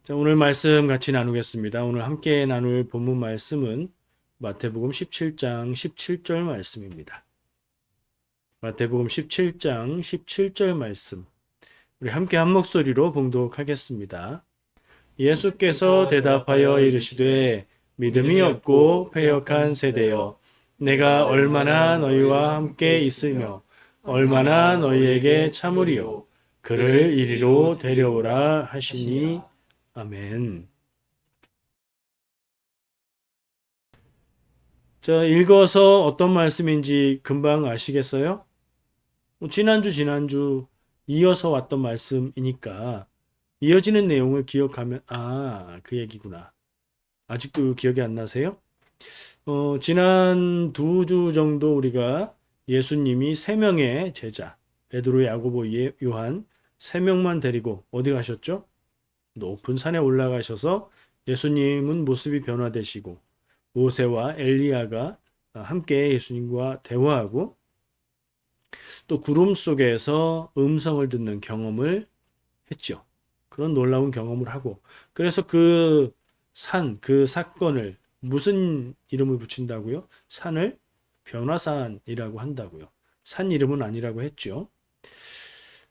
자, 오늘 말씀 같이 나누겠습니다. 오늘 함께 나눌 본문 말씀은 마태복음 17장 17절 말씀입니다. 마태복음 17장 17절 말씀. 우리 함께 한 목소리로 봉독하겠습니다. 예수께서 대답하여 이르시되 믿음이 없고 패역한 세대여, 내가 얼마나 너희와 함께 있으며 얼마나 너희에게 참으리요, 그를 이리로 데려오라 하시니 아멘. 자, 읽어서 어떤 말씀인지 금방 아시겠어요? 지난주 이어서 왔던 말씀이니까 이어지는 내용을 기억하면 그 얘기구나. 아직도 기억이 안 나세요? 지난 2주 정도 우리가 예수님이 3명의 제자, 베드로, 야고보, 요한 3명만 데리고 어디 가셨죠? 높은 산에 올라가셔서 예수님은 모습이 변화되시고 모세와 엘리야가 함께 예수님과 대화하고 또 구름 속에서 음성을 듣는 경험을 했죠. 그런 놀라운 경험을 하고, 그래서 그 사건을 무슨 이름을 붙인다고요? 산을 변화산이라고 한다고요. 산 이름은 아니라고 했죠.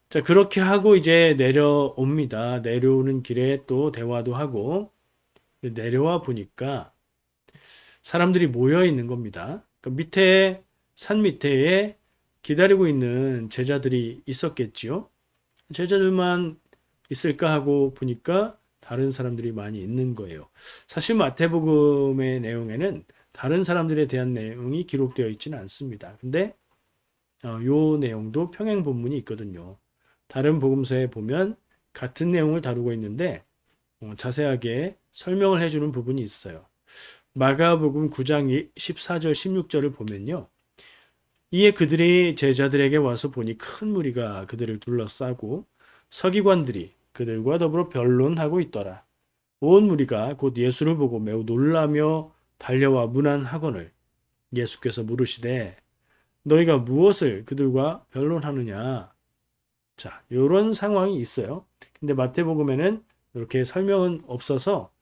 자, 그렇게 하고 이제 내려옵니다. 내려오는 길에 또 대화도 하고, 내려와 보니까 사람들이 모여 있는 겁니다. 그러니까 산 밑에에 기다리고 있는 제자들이 있었겠지요. 제자들만 있을까 하고 보니까 다른 사람들이 많이 있는 거예요. 사실 마태복음의 내용에는 다른 사람들에 대한 내용이 기록되어 있지는 않습니다. 근데 요 내용도 평행 본문이 있거든요. 다른 복음서에 보면 같은 내용을 다루고 있는데 자세하게 설명을 해주는 부분이 있어요. 마가복음 9장 14절 16절을 보면요. 이에 그들이 제자들에게 와서 보니 큰 무리가 그들을 둘러싸고 서기관들이 그들과 더불어 변론하고 있더라. 온 무리가 곧 예수를 보고 매우 놀라며 달려와 문안하거늘 예수께서 물으시되 너희가 무엇을 그들과 변론하느냐. 자, 이런 상황이 있어요. 근데 마태복음에는 이렇게 설명은 없어서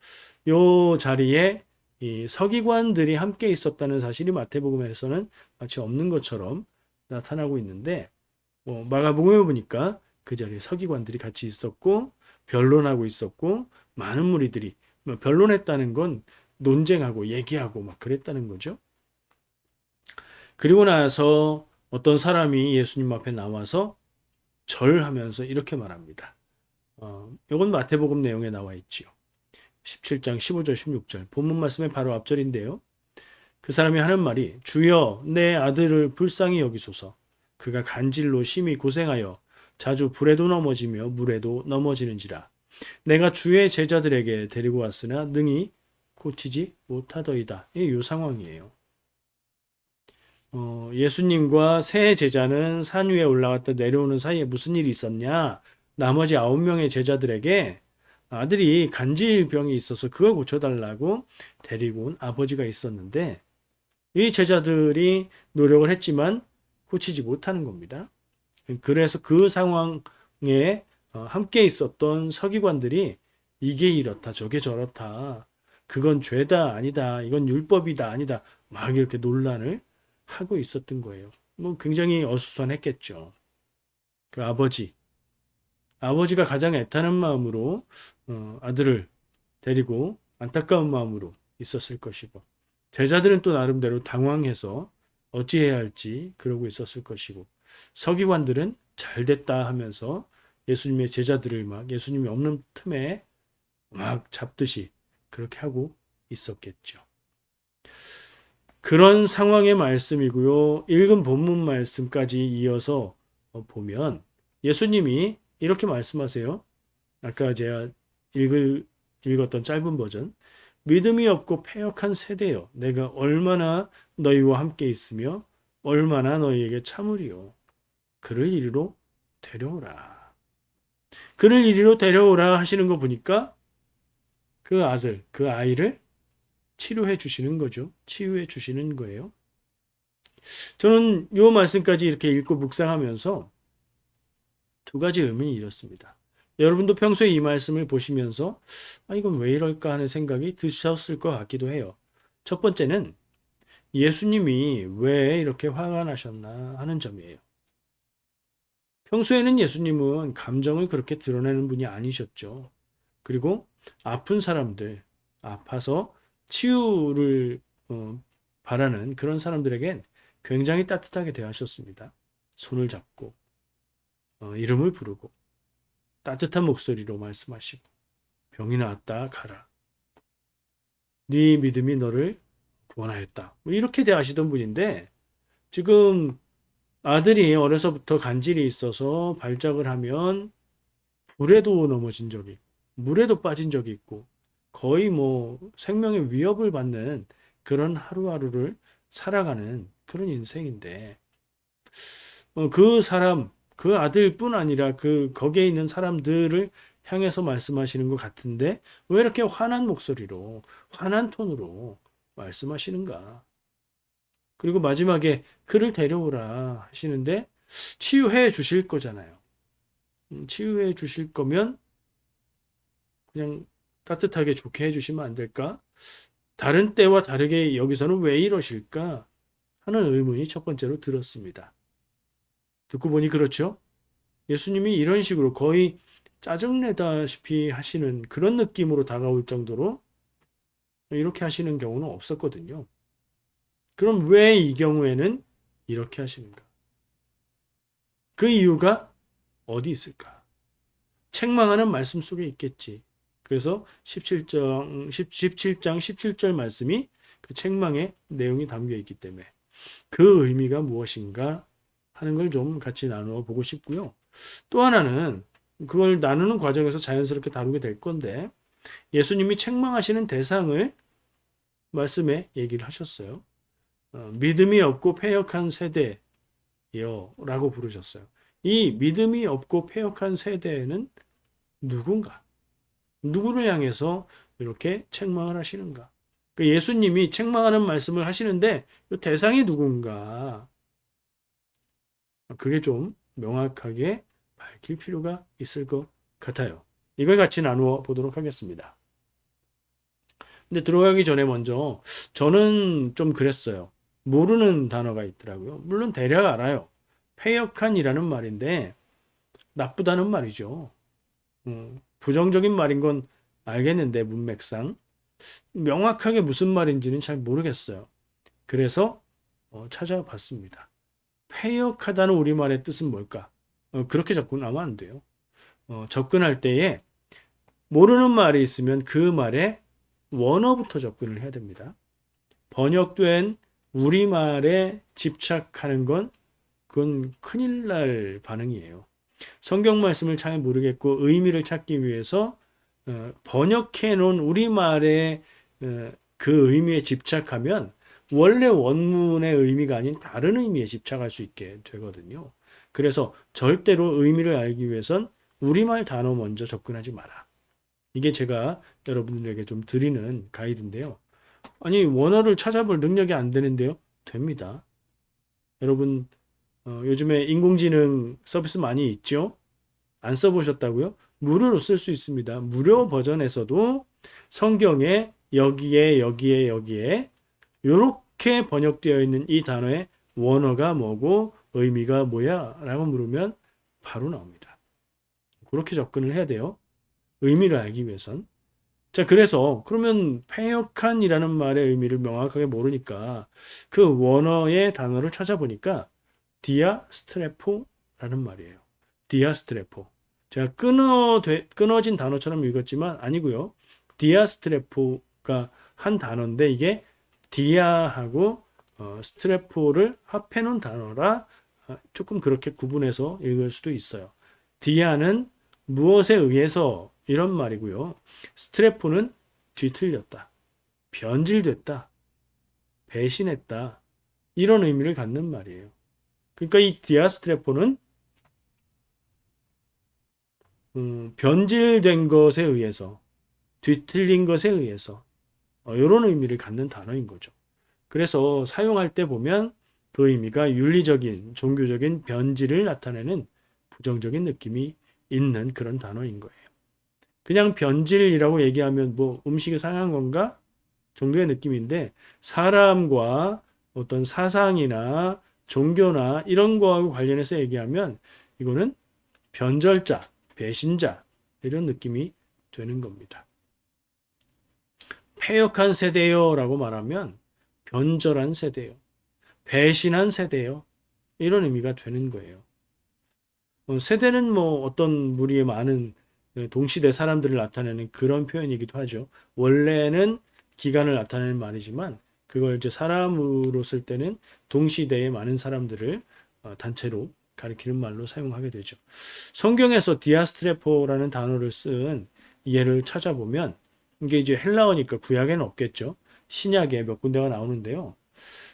요 자리에 이 서기관들이 함께 있었다는 사실이 마태복음에서는 마치 없는 것처럼 나타나고 있는데 마가복음에 보니까 그 자리에 서기관들이 같이 있었고 변론하고 있었고 많은 무리들이 변론했다는 건 논쟁하고 얘기하고 막 그랬다는 거죠. 그리고 나서 어떤 사람이 예수님 앞에 나와서 절하면서 이렇게 말합니다. 이건 마태복음 내용에 나와 있지요. 17장 15절 16절 본문 말씀의 바로 앞절인데요. 그 사람이 하는 말이 주여 내 아들을 불쌍히 여기소서. 그가 간질로 심히 고생하여 자주 불에도 넘어지며 물에도 넘어지는지라. 내가 주의 제자들에게 데리고 왔으나 능히 고치지 못하더이다. 이 상황이에요. 예수님과 세 제자는 산 위에 올라갔다 내려오는 사이에 무슨 일이 있었냐? 나머지 9명의 제자들에게 아들이 간질병이 있어서 그걸 고쳐달라고 데리고 온 아버지가 있었는데 이 제자들이 노력을 했지만 고치지 못하는 겁니다. 그래서 그 상황에 함께 있었던 서기관들이 이게 이렇다 저게 저렇다 그건 죄다 아니다 이건 율법이다 아니다 막 이렇게 논란을 하고 있었던 거예요. 굉장히 어수선했겠죠. 그 아버지가 가장 애타는 마음으로 아들을 데리고 안타까운 마음으로 있었을 것이고 제자들은 또 나름대로 당황해서 어찌해야 할지 그러고 있었을 것이고 서기관들은 잘됐다 하면서 예수님의 제자들을 막 예수님이 없는 틈에 막 잡듯이 그렇게 하고 있었겠죠. 그런 상황의 말씀이고요. 읽은 본문 말씀까지 이어서 보면 예수님이 이렇게 말씀하세요. 아까 제가 읽었던 짧은 버전. 믿음이 없고 패역한 세대여. 내가 얼마나 너희와 함께 있으며 얼마나 너희에게 참으리요. 그를 이리로 데려오라. 그를 이리로 데려오라 하시는 거 보니까 그 아들, 그 아이를 치료해 주시는 거죠. 치유해 주시는 거예요. 저는 이 말씀까지 이렇게 읽고 묵상하면서 두 가지 의문이 이렇습니다. 여러분도 평소에 이 말씀을 보시면서 이건 왜 이럴까 하는 생각이 드셨을 것 같기도 해요. 첫 번째는 예수님이 왜 이렇게 화가 나셨나 하는 점이에요. 평소에는 예수님은 감정을 그렇게 드러내는 분이 아니셨죠. 그리고 아픈 사람들, 아파서 치유를 바라는 그런 사람들에겐 굉장히 따뜻하게 대하셨습니다. 손을 잡고 이름을 부르고 따뜻한 목소리로 말씀하시고 병이 나았다 가라. 네 믿음이 너를 구원하였다. 뭐 이렇게 대하시던 분인데 지금 아들이 어려서부터 간질이 있어서 발작을 하면 불에도 넘어진 적이 있고 물에도 빠진 적이 있고 거의 뭐 생명의 위협을 받는 그런 하루하루를 살아가는 그런 인생인데 그 사람, 그 아들뿐 아니라 거기에 있는 사람들을 향해서 말씀하시는 것 같은데 왜 이렇게 화난 목소리로, 화난 톤으로 말씀하시는가? 그리고 마지막에 그를 데려오라 하시는데 치유해 주실 거잖아요. 치유해 주실 거면 그냥 따뜻하게 좋게 해주시면 안 될까? 다른 때와 다르게 여기서는 왜 이러실까? 하는 의문이 첫 번째로 들었습니다. 듣고 보니 그렇죠? 예수님이 이런 식으로 거의 짜증내다시피 하시는 그런 느낌으로 다가올 정도로 이렇게 하시는 경우는 없었거든요. 그럼 왜 이 경우에는 이렇게 하시는가? 그 이유가 어디 있을까? 책망하는 말씀 속에 있겠지. 그래서 17장 17절 말씀이 그 책망의 내용이 담겨 있기 때문에 그 의미가 무엇인가 하는 걸 좀 같이 나누어 보고 싶고요. 또 하나는 그걸 나누는 과정에서 자연스럽게 다루게 될 건데 예수님이 책망하시는 대상을 말씀에 얘기를 하셨어요. 믿음이 없고 패역한 세대여 라고 부르셨어요. 이 믿음이 없고 패역한 세대는 누군가? 누구를 향해서 이렇게 책망을 하시는가? 예수님이 책망하는 말씀을 하시는데 대상이 누군가? 그게 좀 명확하게 밝힐 필요가 있을 것 같아요. 이걸 같이 나누어 보도록 하겠습니다. 근데 들어가기 전에 먼저 저는 좀 그랬어요. 모르는 단어가 있더라고요. 물론 대략 알아요. 패역한이라는 말인데 나쁘다는 말이죠. 부정적인 말인 건 알겠는데 문맥상 명확하게 무슨 말인지는 잘 모르겠어요. 그래서 찾아봤습니다. 패역하다는 우리말의 뜻은 뭘까? 그렇게 접근하면 안 돼요. 접근할 때에 모르는 말이 있으면 그 말에 원어부터 접근을 해야 됩니다. 번역된 우리말에 집착하는 건 그건 큰일 날 반응이에요. 성경 말씀을 잘 모르겠고 의미를 찾기 위해서 번역해 놓은 우리말의 그 의미에 집착하면 원래 원문의 의미가 아닌 다른 의미에 집착할 수 있게 되거든요. 그래서 절대로 의미를 알기 위해선 우리말 단어 먼저 접근하지 마라. 이게 제가 여러분들에게 좀 드리는 가이드인데요. 아니 원어를 찾아볼 능력이 안 되는데요. 됩니다. 여러분 요즘에 인공지능 서비스 많이 있죠? 안 써보셨다고요? 무료로 쓸 수 있습니다. 무료 버전에서도 성경에 여기에 이렇게 번역되어 있는 이 단어의 원어가 뭐고 의미가 뭐야? 라고 물으면 바로 나옵니다. 그렇게 접근을 해야 돼요. 의미를 알기 위해선. 자, 그래서 그러면 패역한이라는 말의 의미를 명확하게 모르니까 그 원어의 단어를 찾아보니까 디아스트레포라는 말이에요. 디아스트레포. 제가 끊어진 단어처럼 읽었지만 아니고요. 디아스트레포가 한 단어인데 이게 디아하고 스트레포를 합해 놓은 단어라 조금 그렇게 구분해서 읽을 수도 있어요. 디아는 무엇에 의해서 이런 말이고요. 스트레포는 뒤틀렸다, 변질됐다, 배신했다 이런 의미를 갖는 말이에요. 그러니까 이 디아스트레포는 변질된 것에 의해서 뒤틀린 것에 의해서 이런 의미를 갖는 단어인 거죠. 그래서 사용할 때 보면 그 의미가 윤리적인 종교적인 변질을 나타내는 부정적인 느낌이 있는 그런 단어인 거예요. 그냥 변질이라고 얘기하면 뭐 음식이 상한 건가 정도의 느낌인데 사람과 어떤 사상이나 종교나 이런 거하고 관련해서 얘기하면 이거는 변절자, 배신자 이런 느낌이 되는 겁니다. 패역한 세대요라고 말하면 변절한 세대요. 배신한 세대요. 이런 의미가 되는 거예요. 세대는 뭐 어떤 무리의 많은 동시대 사람들을 나타내는 그런 표현이기도 하죠. 원래는 기간을 나타내는 말이지만 그걸 이제 사람으로 쓸 때는 동시대의 많은 사람들을 단체로 가리키는 말로 사용하게 되죠. 성경에서 디아스트레포라는 단어를 쓴 예를 찾아보면 이게 이제 헬라어니까 구약에는 없겠죠. 신약에 몇 군데가 나오는데요.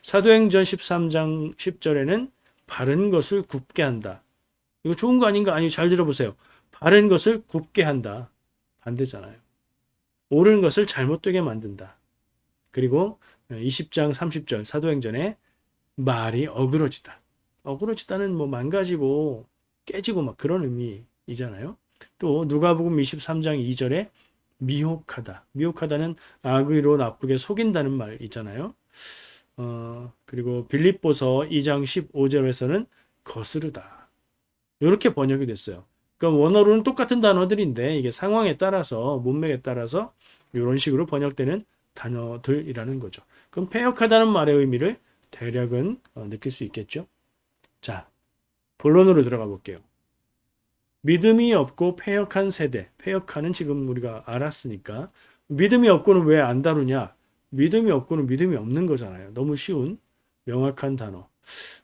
사도행전 13장 10절에는 바른 것을 굽게 한다. 이거 좋은 거 아닌가? 아니, 잘 들어보세요. 바른 것을 굽게 한다. 반대잖아요. 옳은 것을 잘못되게 만든다. 그리고 20장 30절 사도행전에 말이 어그러지다. 어그러지다는 뭐 망가지고 깨지고 막 그런 의미이잖아요. 또 누가복음 23장 2절에 미혹하다. 미혹하다는 악의로 나쁘게 속인다는 말 있잖아요. 그리고 빌립보서 2장 15절에서는 거스르다. 이렇게 번역이 됐어요. 그러니까 원어로는 똑같은 단어들인데 이게 상황에 따라서 문맥에 따라서 이런 식으로 번역되는 단어들이라는 거죠. 그럼 패역하다는 말의 의미를 대략은 느낄 수 있겠죠. 자, 본론으로 들어가 볼게요. 믿음이 없고 패역한 세대. 패역하는 지금 우리가 알았으니까 믿음이 없고는 왜 안 다루냐? 믿음이 없고는 믿음이 없는 거잖아요. 너무 쉬운 명확한 단어.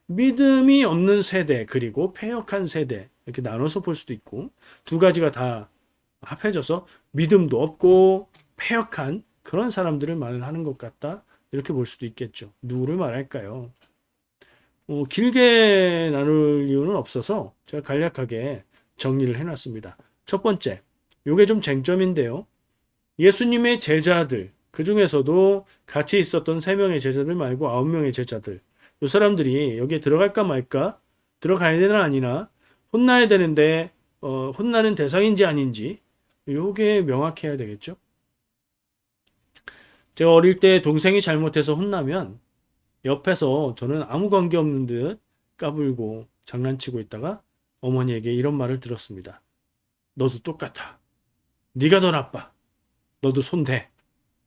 믿음이 없는 세대 그리고 패역한 세대 이렇게 나눠서 볼 수도 있고 두 가지가 다 합해져서 믿음도 없고 패역한 그런 사람들을 말하는 것 같다 이렇게 볼 수도 있겠죠. 누구를 말할까요? 길게 나눌 이유는 없어서 제가 간략하게 정리를 해놨습니다. 첫 번째, 이게 좀 쟁점인데요. 예수님의 제자들 그 중에서도 같이 있었던 3명의 제자들 말고 9명의 제자들 이 사람들이 여기에 들어갈까 말까 들어가야 되나 아니나 혼나야 되는데 혼나는 대상인지 아닌지 이게 명확해야 되겠죠. 제가 어릴 때 동생이 잘못해서 혼나면 옆에서 저는 아무 관계 없는 듯 까불고 장난치고 있다가 어머니에게 이런 말을 들었습니다. 너도 똑같아. 네가 더 나빠. 너도 손대.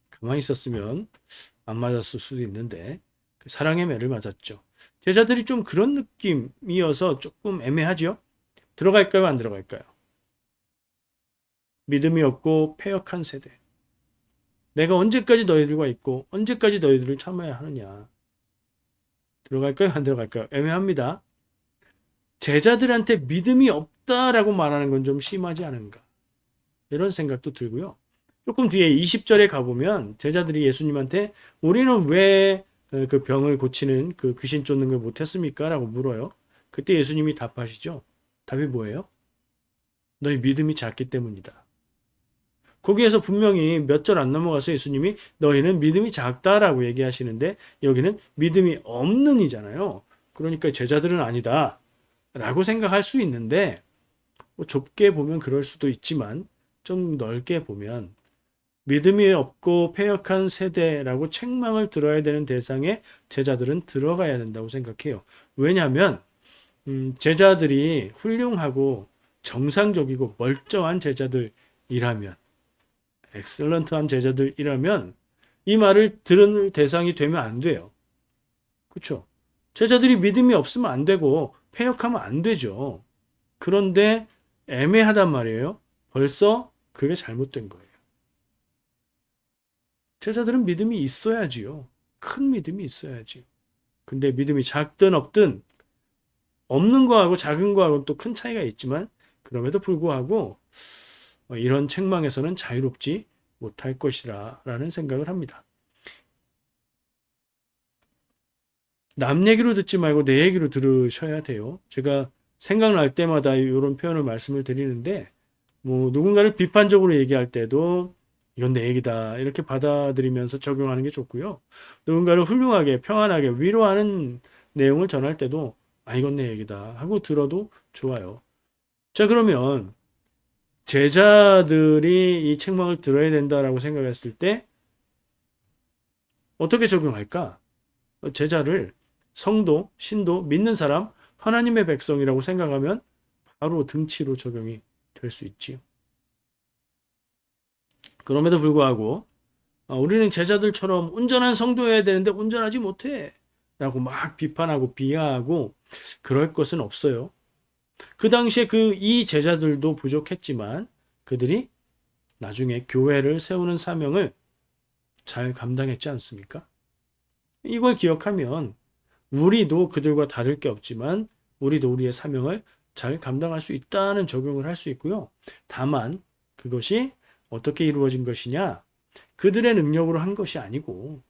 가만히 있었으면 안 맞았을 수도 있는데 사랑의 매를 맞았죠. 제자들이 좀 그런 느낌이어서 조금 애매하죠. 들어갈까요? 안 들어갈까요? 믿음이 없고 패역한 세대. 내가 언제까지 너희들과 있고 언제까지 너희들을 참아야 하느냐. 들어갈까요? 안 들어갈까요? 애매합니다. 제자들한테 믿음이 없다라고 말하는 건 좀 심하지 않은가. 이런 생각도 들고요. 조금 뒤에 20절에 가보면 제자들이 예수님한테 우리는 왜 그 병을 고치는 그 귀신 쫓는 걸 못했습니까? 라고 물어요. 그때 예수님이 답하시죠. 답이 뭐예요? 너희 믿음이 작기 때문이다. 거기에서 분명히 몇 절 안 넘어가서 예수님이 너희는 믿음이 작다라고 얘기하시는데 여기는 믿음이 없는 이잖아요. 그러니까 제자들은 아니다 라고 생각할 수 있는데 뭐 좁게 보면 그럴 수도 있지만 좀 넓게 보면 믿음이 없고 패역한 세대라고 책망을 들어야 되는 대상에 제자들은 들어가야 된다고 생각해요. 왜냐하면 제자들이 훌륭하고 정상적이고 멀쩡한 제자들이라면 엑셀런트한 제자들이라면 이 말을 들은 대상이 되면 안 돼요. 그렇죠? 제자들이 믿음이 없으면 안 되고 패역하면 안 되죠. 그런데 애매하단 말이에요. 벌써 그게 잘못된 거예요. 제자들은 믿음이 있어야지요. 큰 믿음이 있어야지. 근데 믿음이 작든 없든 없는 거하고 작은 거하고 또 큰 차이가 있지만 그럼에도 불구하고 이런 책망에서는 자유롭지 못할 것이라 라는 생각을 합니다. 남 얘기로 듣지 말고 내 얘기로 들으셔야 돼요. 제가 생각날 때마다 이런 표현을 말씀을 드리는데 뭐 누군가를 비판적으로 얘기할 때도 이건 내 얘기다 이렇게 받아들이면서 적용하는 게 좋고요. 누군가를 훌륭하게 평안하게 위로하는 내용을 전할 때도 이건 내 얘기다 하고 들어도 좋아요. 자, 그러면 제자들이 이 책망을 들어야 된다라고 생각했을 때 어떻게 적용할까? 제자를 성도, 신도, 믿는 사람, 하나님의 백성이라고 생각하면 바로 등치로 적용이 될 수 있지요. 그럼에도 불구하고 우리는 제자들처럼 운전한 성도여야 되는데 운전하지 못해 라고 막 비판하고 비하하고 그럴 것은 없어요. 그 당시에 이 제자들도 부족했지만 그들이 나중에 교회를 세우는 사명을 잘 감당했지 않습니까? 이걸 기억하면 우리도 그들과 다를 게 없지만 우리도 우리의 사명을 잘 감당할 수 있다는 적용을 할 수 있고요. 다만 그것이 어떻게 이루어진 것이냐? 그들의 능력으로 한 것이 아니고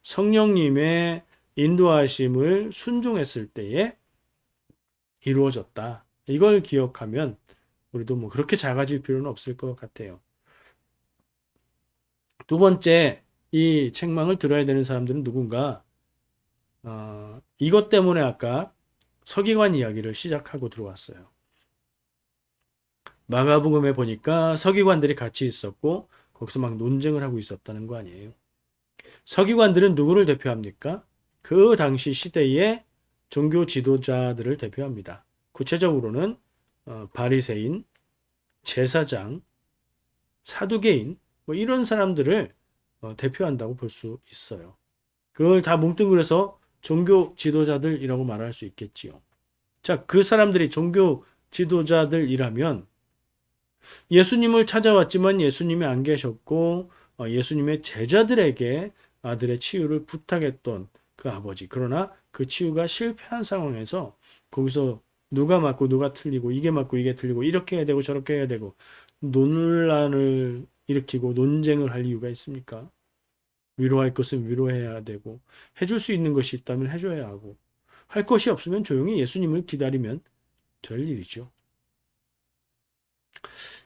성령님의 인도하심을 순종했을 때에 이루어졌다. 이걸 기억하면 우리도 뭐 그렇게 작아질 필요는 없을 것 같아요. 두 번째, 이 책망을 들어야 되는 사람들은 누군가? 이것 때문에 아까 서기관 이야기를 시작하고 들어왔어요. 마가복음에 보니까 서기관들이 같이 있었고 거기서 막 논쟁을 하고 있었다는 거 아니에요. 서기관들은 누구를 대표합니까? 그 당시 시대의 종교 지도자들을 대표합니다. 구체적으로는 바리새인, 제사장, 사두개인 뭐 이런 사람들을 대표한다고 볼 수 있어요. 그걸 다 뭉뚱그려서 종교 지도자들이라고 말할 수 있겠지요. 자, 그 사람들이 종교 지도자들이라면 예수님을 찾아왔지만 예수님이 안 계셨고 예수님의 제자들에게 아들의 치유를 부탁했던 그 아버지. 그러나 그 치유가 실패한 상황에서 거기서 누가 맞고 누가 틀리고 이게 맞고 이게 틀리고 이렇게 해야 되고 저렇게 해야 되고 논란을 일으키고 논쟁을 할 이유가 있습니까? 위로할 것은 위로해야 되고 해줄 수 있는 것이 있다면 해줘야 하고 할 것이 없으면 조용히 예수님을 기다리면 될 일이죠.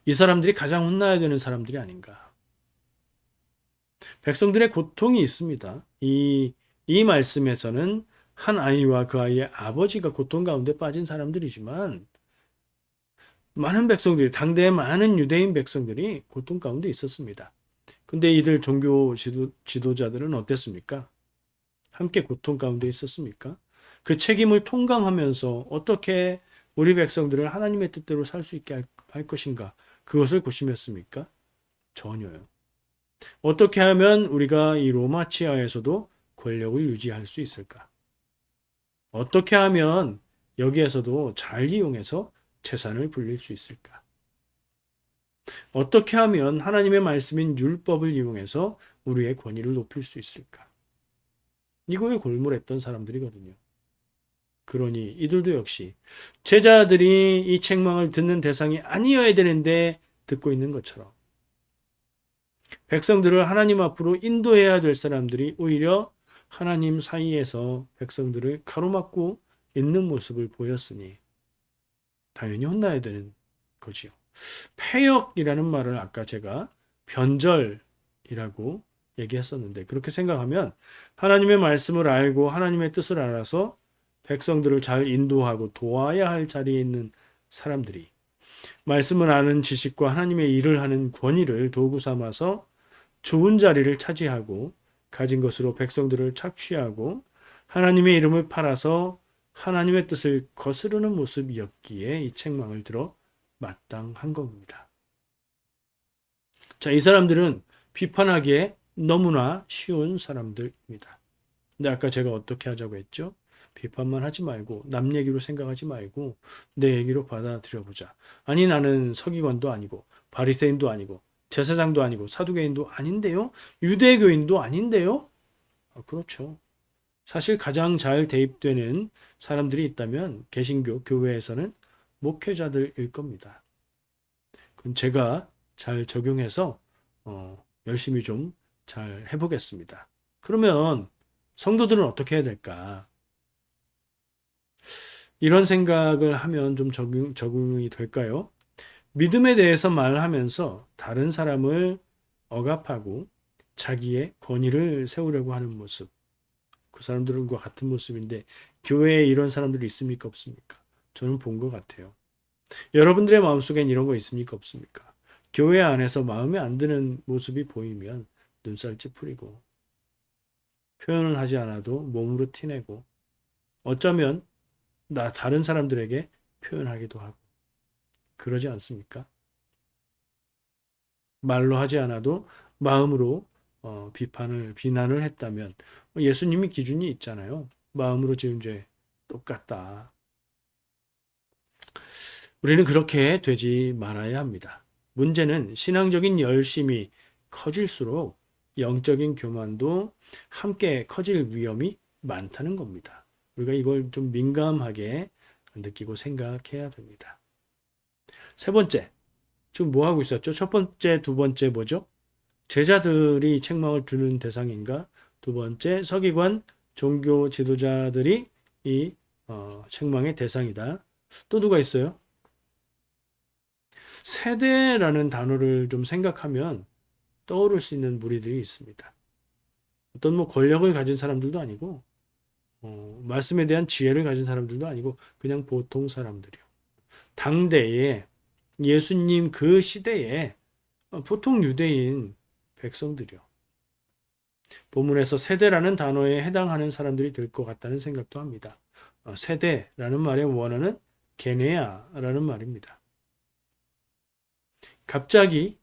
이 사람들이 가장 혼나야 되는 사람들이 아닌가. 백성들의 고통이 있습니다. 이 말씀에서는 한 아이와 그 아이의 아버지가 고통 가운데 빠진 사람들이지만 많은 백성들이 당대의 많은 유대인 백성들이 고통 가운데 있었습니다. 근데 이들 종교 지도자들은 어땠습니까? 함께 고통 가운데 있었습니까? 그 책임을 통감하면서 어떻게 우리 백성들을 하나님의 뜻대로 살 수 있게 할 것인가? 그것을 고심했습니까? 전혀요. 어떻게 하면 우리가 이 로마 치하에서도 권력을 유지할 수 있을까? 어떻게 하면 여기에서도 잘 이용해서 재산을 불릴 수 있을까? 어떻게 하면 하나님의 말씀인 율법을 이용해서 우리의 권위를 높일 수 있을까? 이거에 골몰했던 사람들이거든요. 그러니 이들도 역시 제자들이 이 책망을 듣는 대상이 아니어야 되는데 듣고 있는 것처럼 백성들을 하나님 앞으로 인도해야 될 사람들이 오히려 하나님 사이에서 백성들을 가로막고 있는 모습을 보였으니 당연히 혼나야 되는 거지요. 패역이라는 말을 아까 제가 변절이라고 얘기했었는데 그렇게 생각하면 하나님의 말씀을 알고 하나님의 뜻을 알아서 백성들을 잘 인도하고 도와야 할 자리에 있는 사람들이 말씀을 아는 지식과 하나님의 일을 하는 권위를 도구 삼아서 좋은 자리를 차지하고 가진 것으로 백성들을 착취하고 하나님의 이름을 팔아서 하나님의 뜻을 거스르는 모습이었기에 이 책망을 들어 마땅한 겁니다. 자, 이 사람들은 비판하기에 너무나 쉬운 사람들입니다. 근데 아까 제가 어떻게 하자고 했죠? 비판만 하지 말고 남 얘기로 생각하지 말고 내 얘기로 받아들여 보자. 아니 나는 서기관도 아니고 바리새인도 아니고 제사장도 아니고 사두개인도 아닌데요. 유대교인도 아닌데요. 그렇죠. 사실 가장 잘 대입되는 사람들이 있다면 개신교 교회에서는 목회자들일 겁니다. 그럼 제가 잘 적용해서 열심히 좀 잘 해보겠습니다. 그러면 성도들은 어떻게 해야 될까? 이런 생각을 하면 좀 적응이 될까요? 믿음에 대해서 말하면서 다른 사람을 억압하고 자기의 권위를 세우려고 하는 모습. 그 사람들과 같은 모습인데 교회에 이런 사람들이 있습니까? 없습니까? 저는 본 것 같아요. 여러분들의 마음속엔 이런 거 있습니까? 없습니까? 교회 안에서 마음에 안 드는 모습이 보이면 눈살 찌푸리고 표현을 하지 않아도 몸으로 티내고 어쩌면 다른 사람들에게 표현하기도 하고 그러지 않습니까? 말로 하지 않아도 마음으로 비난을 했다면 예수님이 기준이 있잖아요. 마음으로 지은 죄 똑같다. 우리는 그렇게 되지 말아야 합니다. 문제는 신앙적인 열심이 커질수록 영적인 교만도 함께 커질 위험이 많다는 겁니다. 우리가 이걸 좀 민감하게 느끼고 생각해야 됩니다. 세 번째, 지금 뭐 하고 있었죠? 첫 번째, 두 번째 뭐죠? 제자들이 책망을 두는 대상인가? 두 번째, 서기관, 종교 지도자들이 이 책망의 대상이다. 또 누가 있어요? 세대라는 단어를 좀 생각하면 떠오를 수 있는 무리들이 있습니다. 어떤 뭐 권력을 가진 사람들도 아니고 말씀에 대한 지혜를 가진 사람들도 아니고 그냥 보통 사람들이요. 당대에 예수님 그 시대에 보통 유대인 백성들이요. 본문에서 세대라는 단어에 해당하는 사람들이 될 것 같다는 생각도 합니다. 세대라는 말의 원어는 게네아라는 말입니다. 갑자기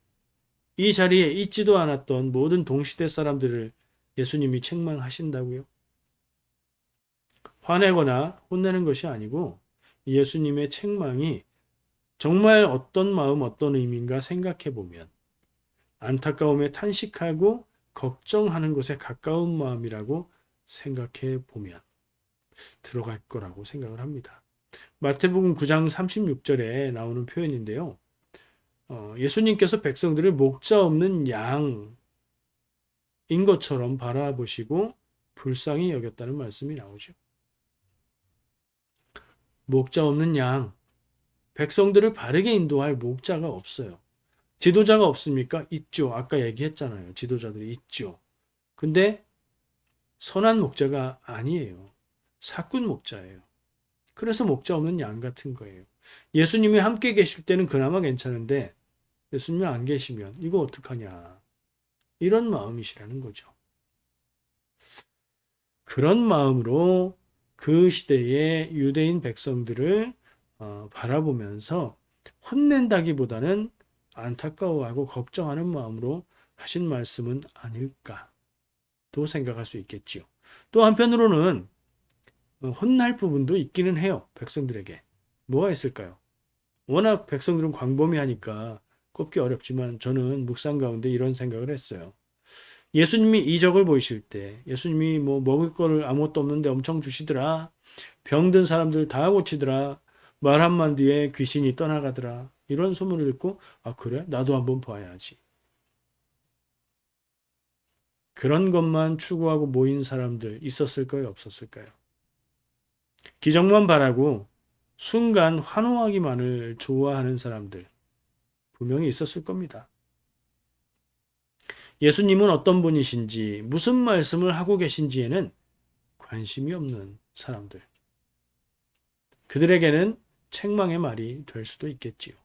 이 자리에 있지도 않았던 모든 동시대 사람들을 예수님이 책망하신다고요? 화내거나 혼내는 것이 아니고 예수님의 책망이 정말 어떤 마음, 어떤 의미인가 생각해 보면 안타까움에 탄식하고 걱정하는 것에 가까운 마음이라고 생각해 보면 들어갈 거라고 생각을 합니다. 마태복음 9장 36절에 나오는 표현인데요. 예수님께서 백성들을 목자 없는 양인 것처럼 바라보시고 불쌍히 여겼다는 말씀이 나오죠. 목자 없는 양, 백성들을 바르게 인도할 목자가 없어요. 지도자가 없습니까? 있죠. 아까 얘기했잖아요. 지도자들이 있죠. 근데 선한 목자가 아니에요. 사꾼 목자예요. 그래서 목자 없는 양 같은 거예요. 예수님이 함께 계실 때는 그나마 괜찮은데 예수님이 안 계시면 이거 어떡하냐. 이런 마음이시라는 거죠. 그런 마음으로 그 시대의 유대인 백성들을 바라보면서 혼낸다기보다는 안타까워하고 걱정하는 마음으로 하신 말씀은 아닐까 또 생각할 수 있겠지요. 또 한편으로는 혼날 부분도 있기는 해요. 백성들에게. 뭐가 있을까요? 워낙 백성들은 광범위하니까 꼽기 어렵지만 저는 묵상 가운데 이런 생각을 했어요. 예수님이 이적을 보이실 때 예수님이 뭐 먹을 거를 아무것도 없는데 엄청 주시더라. 병든 사람들 다 고치더라. 말 한마디에 귀신이 떠나가더라. 이런 소문을 듣고 아 그래? 나도 한번 봐야지. 그런 것만 추구하고 모인 사람들 있었을까요? 없었을까요? 기적만 바라고 순간 환호하기만을 좋아하는 사람들 분명히 있었을 겁니다. 예수님은 어떤 분이신지 무슨 말씀을 하고 계신지에는 관심이 없는 사람들. 그들에게는 책망의 말이 될 수도 있겠지요.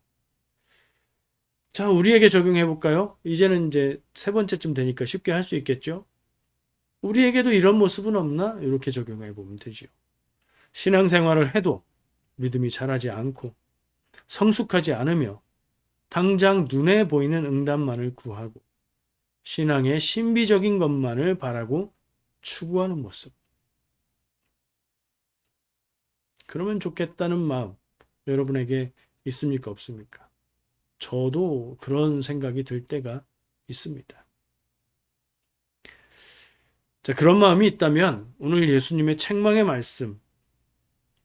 자, 우리에게 적용해 볼까요? 이제는 이제 세 번째쯤 되니까 쉽게 할 수 있겠죠? 우리에게도 이런 모습은 없나? 이렇게 적용해 보면 되지요. 신앙생활을 해도 믿음이 자라지 않고 성숙하지 않으며 당장 눈에 보이는 응답만을 구하고 신앙의 신비적인 것만을 바라고 추구하는 모습. 그러면 좋겠다는 마음 여러분에게 있습니까? 없습니까? 저도 그런 생각이 들 때가 있습니다. 자, 그런 마음이 있다면 오늘 예수님의 책망의 말씀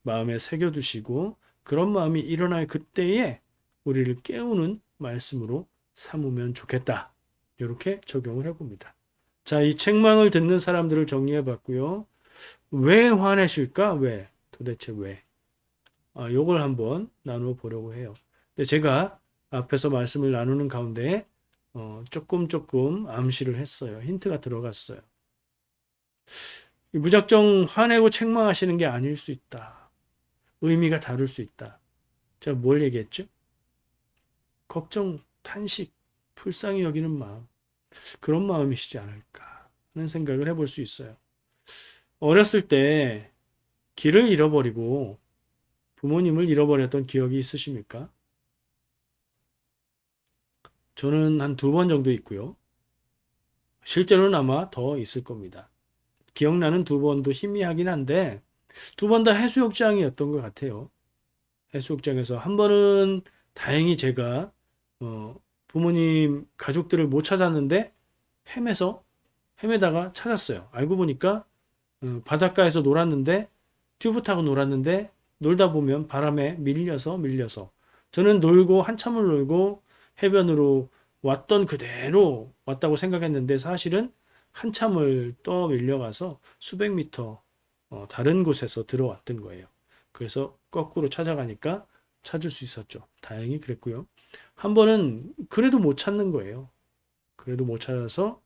마음에 새겨두시고 그런 마음이 일어날 그때에 우리를 깨우는 말씀으로 삼으면 좋겠다. 이렇게 적용을 해봅니다. 자, 이 책망을 듣는 사람들을 정리해 봤고요. 왜 화내실까? 왜? 도대체 왜? 요걸 한번 나누어 보려고 해요. 근데 제가 앞에서 말씀을 나누는 가운데 조금 암시를 했어요. 힌트가 들어갔어요. 무작정 화내고 책망하시는 게 아닐 수 있다. 의미가 다를 수 있다. 제가 뭘 얘기했죠? 걱정 탄식, 불쌍히 여기는 마음, 그런 마음이시지 않을까 하는 생각을 해볼 수 있어요. 어렸을 때 길을 잃어버리고 부모님을 잃어버렸던 기억이 있으십니까? 저는 한 2번 정도 있고요. 실제로는 아마 더 있을 겁니다. 기억나는 2번도 희미하긴 한데 2번 다 해수욕장이었던 것 같아요. 해수욕장에서 한 번은 다행히 제가 부모님 가족들을 못 찾았는데 헤매다가 찾았어요. 알고 보니까 바닷가에서 놀았는데 튜브 타고 놀았는데 놀다 보면 바람에 밀려서 저는 놀고 한참을 놀고 해변으로 왔던 그대로 왔다고 생각했는데 사실은 한참을 떠 밀려가서 수백 미터 다른 곳에서 들어왔던 거예요. 그래서 거꾸로 찾아가니까 찾을 수 있었죠. 다행히 그랬고요. 한 번은 그래도 못 찾는 거예요. 그래도 못 찾아서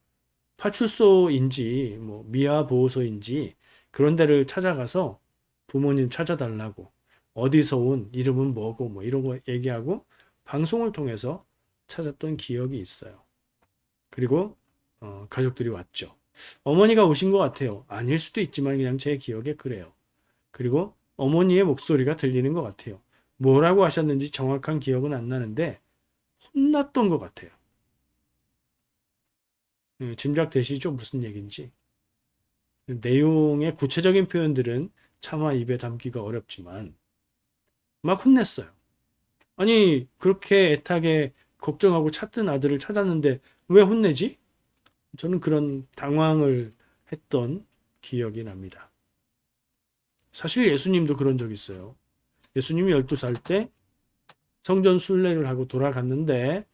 파출소인지 뭐 미아 보호소인지 그런 데를 찾아가서 부모님 찾아달라고 어디서 온 이름은 뭐고 뭐 이런 거 얘기하고 방송을 통해서 찾았던 기억이 있어요. 그리고 가족들이 왔죠. 어머니가 오신 것 같아요. 아닐 수도 있지만 그냥 제 기억에 그래요. 그리고 어머니의 목소리가 들리는 것 같아요. 뭐라고 하셨는지 정확한 기억은 안 나는데 혼났던 것 같아요. 짐작되시죠? 무슨 얘기인지. 내용의 구체적인 표현들은 차마 입에 담기가 어렵지만 막 혼냈어요. 아니 그렇게 애타게 걱정하고 찾던 아들을 찾았는데 왜 혼내지? 저는 그런 당황을 했던 기억이 납니다. 사실 예수님도 그런 적 있어요. 예수님이 12살 때 성전 순례를 하고 돌아갔는데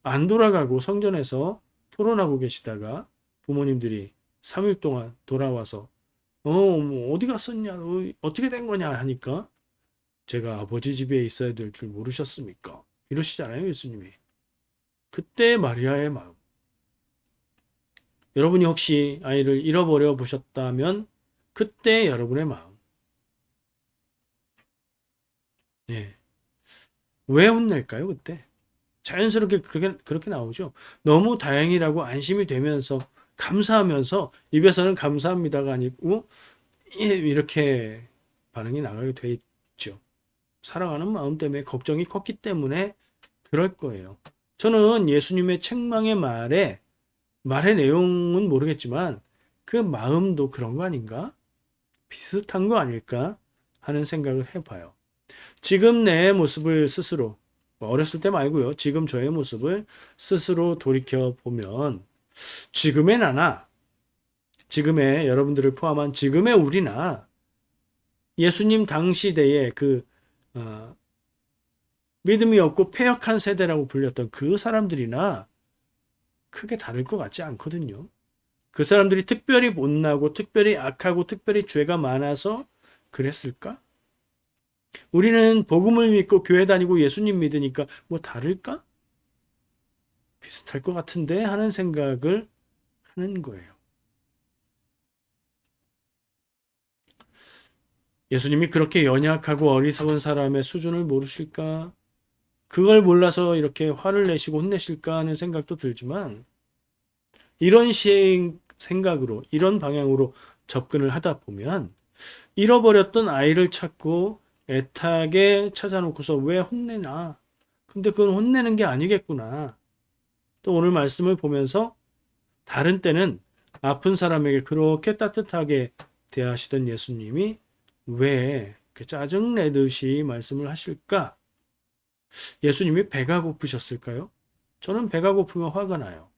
안 돌아가고 성전에서 토론하고 계시다가 부모님들이 3일 동안 돌아와서 뭐 어디 갔었냐? 어떻게 된 거냐? 하니까 제가 아버지 집에 있어야 될 줄 모르셨습니까? 이러시잖아요, 예수님이. 그때 마리아의 마음. 여러분이 혹시 아이를 잃어버려 보셨다면 그때 여러분의 마음. 네. 왜 혼낼까요, 그때? 자연스럽게 그렇게 나오죠. 너무 다행이라고 안심이 되면서 감사하면서 입에서는 감사합니다가 아니고 이렇게 반응이 나가게 돼 있죠. 사랑하는 마음 때문에 걱정이 컸기 때문에 그럴 거예요. 저는 예수님의 책망의 말의 내용은 모르겠지만 그 마음도 그런 거 아닌가? 비슷한 거 아닐까? 하는 생각을 해봐요. 지금 내 모습을 스스로 어렸을 때 말고요. 지금 저의 모습을 스스로 돌이켜 보면 지금의 나나 지금의 여러분들을 포함한 지금의 우리나 예수님 당시대의 그 믿음이 없고 패역한 세대라고 불렸던 그 사람들이나 크게 다를 것 같지 않거든요. 그 사람들이 특별히 못나고 특별히 악하고 특별히 죄가 많아서 그랬을까? 우리는 복음을 믿고 교회 다니고 예수님 믿으니까 뭐 다를까? 비슷할 것 같은데 하는 생각을 하는 거예요. 예수님이 그렇게 연약하고 어리석은 사람의 수준을 모르실까? 그걸 몰라서 이렇게 화를 내시고 혼내실까 하는 생각도 들지만 이런 생각으로 이런 방향으로 접근을 하다 보면 잃어버렸던 아이를 찾고 애타게 찾아놓고서 왜 혼내나? 근데 그건 혼내는 게 아니겠구나. 또 오늘 말씀을 보면서 다른 때는 아픈 사람에게 그렇게 따뜻하게 대하시던 예수님이 왜 이렇게 짜증내듯이 말씀을 하실까? 예수님이 배가 고프셨을까요? 저는 배가 고프면 화가 나요.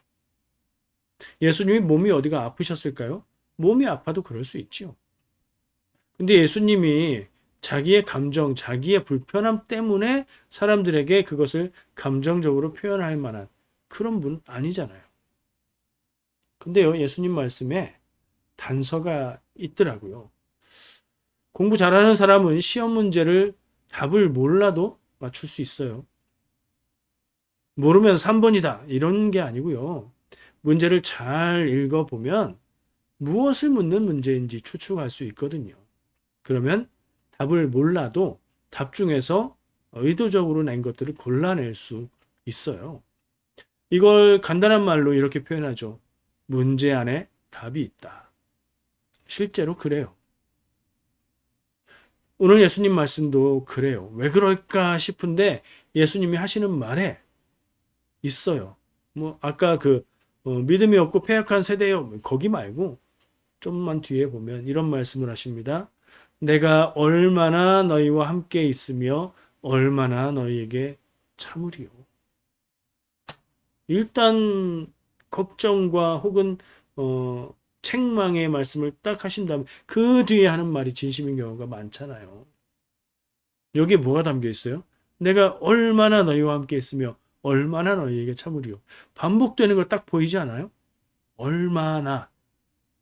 예수님이 몸이 어디가 아프셨을까요? 몸이 아파도 그럴 수 있지요. 근데 예수님이 자기의 감정, 자기의 불편함 때문에 사람들에게 그것을 감정적으로 표현할 만한 그런 분 아니잖아요. 근데요, 예수님 말씀에 단서가 있더라고요. 공부 잘하는 사람은 시험 문제를 답을 몰라도 맞출 수 있어요. 모르면 3번이다. 이런 게 아니고요. 문제를 잘 읽어보면 무엇을 묻는 문제인지 추측할 수 있거든요. 그러면 답을 몰라도 답 중에서 의도적으로 낸 것들을 골라낼 수 있어요. 이걸 간단한 말로 이렇게 표현하죠. 문제 안에 답이 있다. 실제로 그래요. 오늘 예수님 말씀도 그래요. 왜 그럴까 싶은데 예수님이 하시는 말에 있어요. 뭐 아까 믿음이 없고 패역한 세대요. 거기 말고 좀만 뒤에 보면 이런 말씀을 하십니다. 내가 얼마나 너희와 함께 있으며 얼마나 너희에게 참으리요. 일단 걱정과 혹은 책망의 말씀을 딱 하신 다음에 그 뒤에 하는 말이 진심인 경우가 많잖아요. 여기에 뭐가 담겨 있어요? 내가 얼마나 너희와 함께 있으며 얼마나 너희에게 참으리요. 반복되는 걸 딱 보이지 않아요?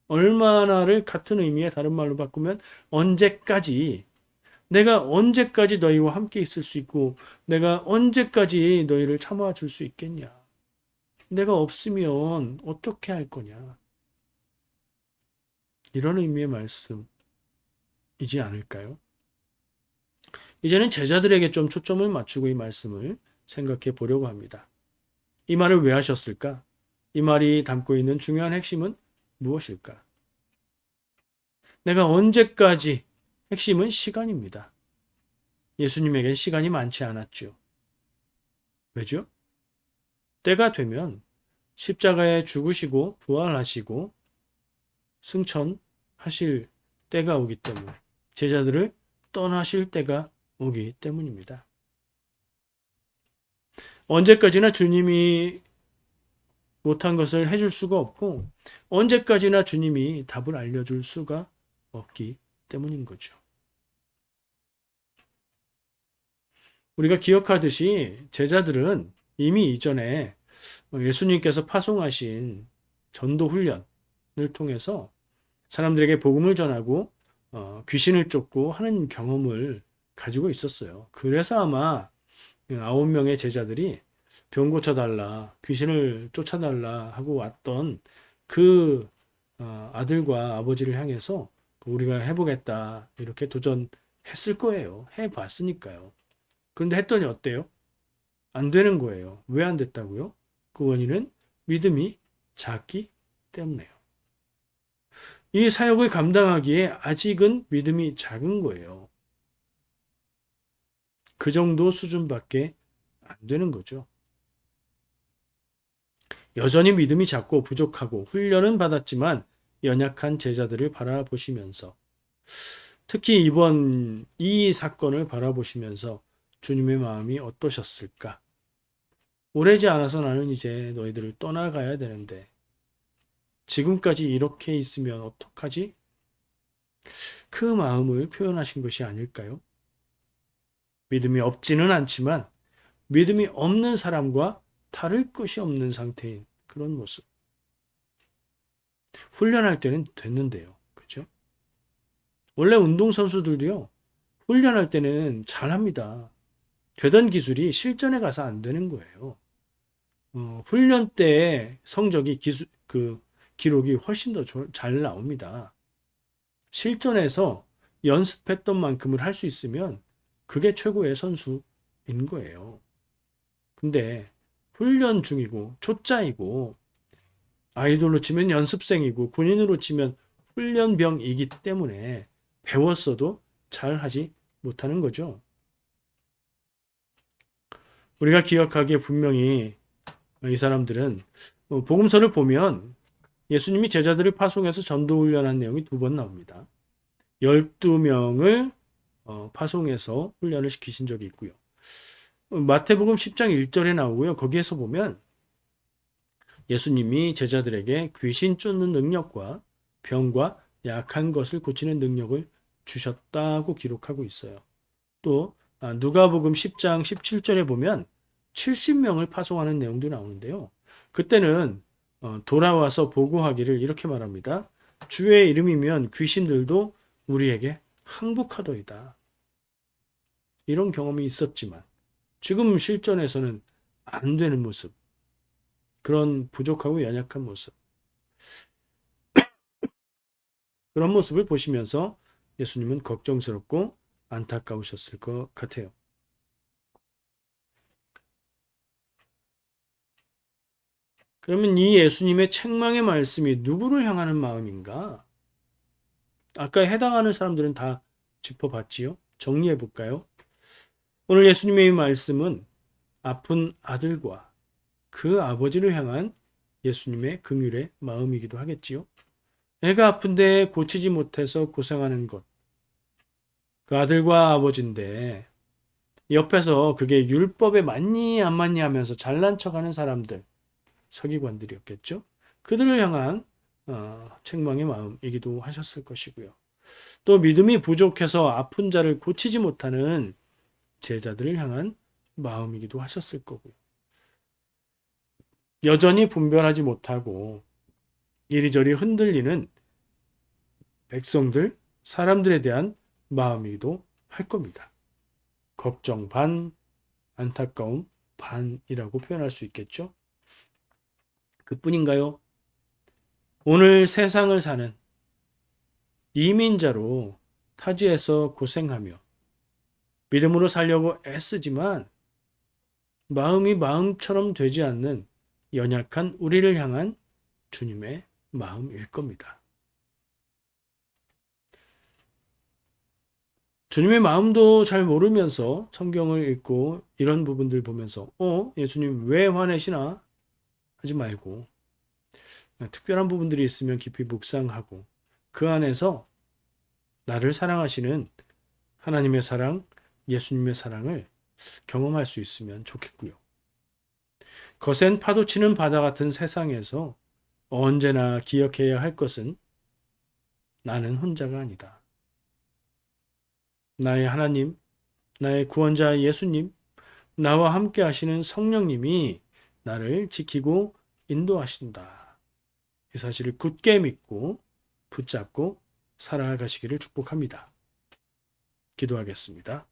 얼마나를 같은 의미의 다른 말로 바꾸면 언제까지, 내가 언제까지 너희와 함께 있을 수 있고 내가 언제까지 너희를 참아 줄 수 있겠냐. 내가 없으면 어떻게 할 거냐. 이런 의미의 말씀이지 않을까요? 이제는 제자들에게 좀 초점을 맞추고 이 말씀을 생각해 보려고 합니다. 이 말을 왜 하셨을까? 이 말이 담고 있는 중요한 핵심은 무엇일까? 내가 언제까지, 핵심은 시간입니다. 예수님에겐 시간이 많지 않았죠. 왜죠? 때가 되면 십자가에 죽으시고 부활하시고 승천하실 때가 오기 때문에, 제자들을 떠나실 때가 오기 때문입니다. 언제까지나 주님이 못한 것을 해줄 수가 없고 언제까지나 주님이 답을 알려줄 수가 없기 때문인 거죠. 우리가 기억하듯이 제자들은 이미 이전에 예수님께서 파송하신 전도 훈련을 통해서 사람들에게 복음을 전하고 귀신을 쫓고 하는 경험을 가지고 있었어요. 그래서 아마 9명의 제자들이 병 고쳐달라, 귀신을 쫓아달라 하고 왔던 그 아들과 아버지를 향해서 우리가 해보겠다 이렇게 도전했을 거예요. 해봤으니까요. 그런데 했더니 어때요? 안 되는 거예요. 왜 안 됐다고요? 그 원인은 믿음이 작기 때문에요. 이 사역을 감당하기에 아직은 믿음이 작은 거예요. 그 정도 수준밖에 안 되는 거죠. 여전히 믿음이 작고 부족하고 훈련은 받았지만 연약한 제자들을 바라보시면서, 특히 이번 이 사건을 바라보시면서 주님의 마음이 어떠셨을까? 오래지 않아서 나는 이제 너희들을 떠나가야 되는데 지금까지 이렇게 있으면 어떡하지? 그 마음을 표현하신 것이 아닐까요? 믿음이 없지는 않지만 믿음이 없는 사람과 다를 것이 없는 상태인 그런 모습. 훈련할 때는 됐는데요. 그죠? 원래 운동선수들도요, 훈련할 때는 잘합니다. 되던 기술이 실전에 가서 안 되는 거예요. 훈련 때 성적이 기록이 훨씬 더 잘 나옵니다. 실전에서 연습했던 만큼을 할 수 있으면 그게 최고의 선수인 거예요. 근데 훈련 중이고 초짜이고 아이돌로 치면 연습생이고 군인으로 치면 훈련병이기 때문에 배웠어도 잘하지 못하는 거죠. 우리가 기억하기에 분명히 이 사람들은 복음서를 보면 예수님이 제자들을 파송해서 전도훈련한 내용이 2번 나옵니다. 12명을 파송해서 훈련을 시키신 적이 있고요. 마태복음 10장 1절에 나오고요. 거기에서 보면 예수님이 제자들에게 귀신 쫓는 능력과 병과 약한 것을 고치는 능력을 주셨다고 기록하고 있어요. 또 누가복음 10장 17절에 보면 70명을 파송하는 내용도 나오는데요. 그때는 돌아와서 보고하기를 이렇게 말합니다. 주의 이름이면 귀신들도 우리에게 항복하더이다. 이런 경험이 있었지만 지금 실전에서는 안 되는 모습, 그런 부족하고 연약한 모습, 그런 모습을 보시면서 예수님은 걱정스럽고 안타까우셨을 것 같아요. 그러면 이 예수님의 책망의 말씀이 누구를 향하는 마음인가? 아까 해당하는 사람들은 다 짚어봤지요. 정리해 볼까요? 오늘 예수님의 말씀은 아픈 아들과 그 아버지를 향한 예수님의 긍휼의 마음이기도 하겠지요. 애가 아픈데 고치지 못해서 고생하는 것. 그 아들과 아버지인데 옆에서 그게 율법에 맞니 안 맞니 하면서 잘난 척하는 사람들, 서기관들이었겠죠. 그들을 향한 책망의 마음이기도 하셨을 것이고요. 또 믿음이 부족해서 아픈 자를 고치지 못하는 제자들을 향한 마음이기도 하셨을 거고요. 여전히 분별하지 못하고 이리저리 흔들리는 백성들, 사람들에 대한 마음이기도 할 겁니다. 걱정 반, 안타까움 반이라고 표현할 수 있겠죠. 그뿐인가요? 오늘 세상을 사는 이민자로 타지에서 고생하며 믿음으로 살려고 애쓰지만 마음이 마음처럼 되지 않는 연약한 우리를 향한 주님의 마음일 겁니다. 주님의 마음도 잘 모르면서 성경을 읽고 이런 부분들 보면서 예수님 왜 화내시나 하지 말고 특별한 부분들이 있으면 깊이 묵상하고 그 안에서 나를 사랑하시는 하나님의 사랑, 예수님의 사랑을 경험할 수 있으면 좋겠고요. 거센 파도치는 바다 같은 세상에서 언제나 기억해야 할 것은 나는 혼자가 아니다. 나의 하나님, 나의 구원자 예수님, 나와 함께 하시는 성령님이 나를 지키고 인도하신다. 이 사실을 굳게 믿고 붙잡고 살아가시기를 축복합니다. 기도하겠습니다.